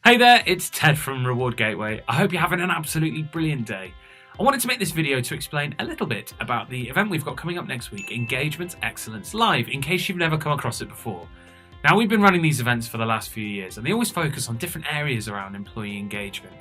Hey there, it's Ted from Reward Gateway. I hope you're having an absolutely brilliant day. I wanted to make this video to explain a little bit about the event we've got coming up next week, Engagement Excellence Live, in case you've never come across it before. Now, we've been running these events for the last few years, and they always focus on different areas around employee engagement.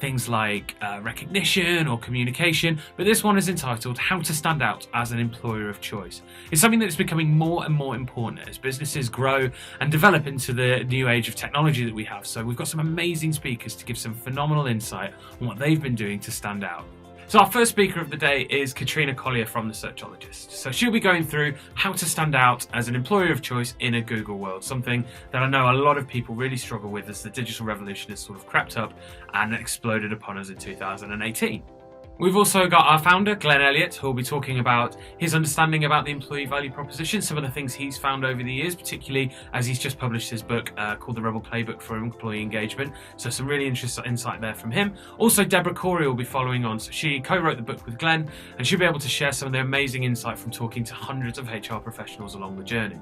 Things like recognition or communication, but this one is entitled How to Stand Out as an Employer of Choice. It's something that's becoming more and more important as businesses grow and develop into the new age of technology that we have. So we've got some amazing speakers to give some phenomenal insight on what they've been doing to stand out. So our first speaker of the day is Katrina Collier from The Searchologist. So she'll be going through how to stand out as an employer of choice in a Google world, something that I know a lot of people really struggle with as the digital revolution has sort of crept up and exploded upon us in 2018. We've also got our founder, Glenn Elliott, who will be talking about his understanding about the employee value proposition, some of the things he's found over the years, particularly as he's just published his book called The Rebel Playbook for Employee Engagement. So some really interesting insight there from him. Also, Deborah Corey will be following on. So she co-wrote the book with Glenn, and she'll be able to share some of the amazing insight from talking to hundreds of HR professionals along the journey.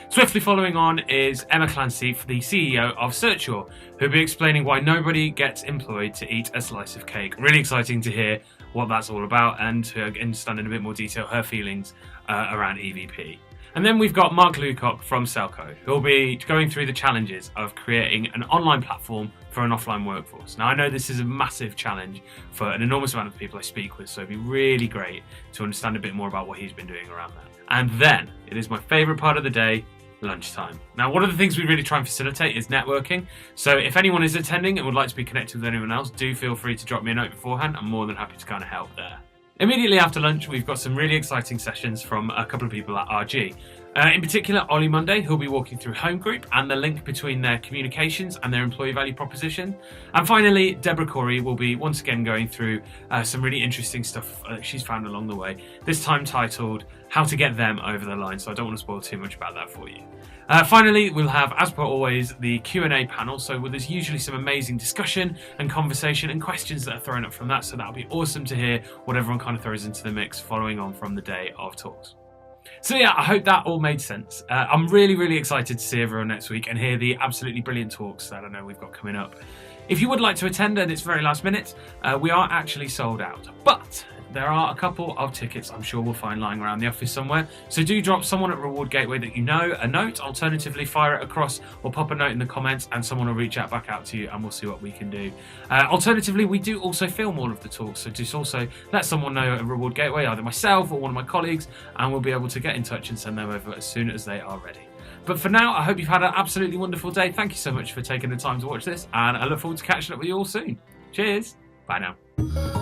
Swiftly following on is Emma Clancy, the CEO of Searchor, who'll be explaining why nobody gets employed to eat a slice of cake. Really exciting to hear what that's all about and to understand in a bit more detail her feelings around EVP. And then we've got Mark Lucock from Selco, who'll be going through the challenges of creating an online platform for an offline workforce. Now, I know this is a massive challenge for an enormous amount of people I speak with, so it'd be really great to understand a bit more about what he's been doing around that. And then, it is my favourite part of the day, lunchtime. Now, one of the things we really try and facilitate is networking. So if anyone is attending and would like to be connected with anyone else, do feel free to drop me a note beforehand. I'm more than happy to kind of help there. Immediately after lunch, we've got some really exciting sessions from a couple of people at RG. In particular, Ollie Monday, who'll be walking through Home Group and the link between their communications and their employee value proposition. And finally, Deborah Corey will be once again going through some really interesting stuff she's found along the way, this time titled How to Get Them Over the Line, so I don't want to spoil too much about that for you. Finally, we'll have, as per always, the Q&A panel, so there's usually some amazing discussion and conversation and questions that are thrown up from that, so that'll be awesome to hear what everyone kind of throws into the mix following on from the day of talks. So yeah, I hope that all made sense. I'm really excited to see everyone next week and hear the absolutely brilliant talks that I know we've got coming up. If you would like to attend and it's very last minute, we are actually sold out, but there are a couple of tickets I'm sure we'll find lying around the office somewhere. So do drop someone at Reward Gateway that you know a note, alternatively fire it across or pop a note in the comments and someone will reach back out to you and we'll see what we can do. Alternatively, we do also film all of the talks, so just also let someone know at Reward Gateway, either myself or one of my colleagues, and we'll be able to get in touch and send them over as soon as they are ready. But for now, I hope you've had an absolutely wonderful day. Thank you so much for taking the time to watch this, and I look forward to catching up with you all soon. Cheers. Bye now.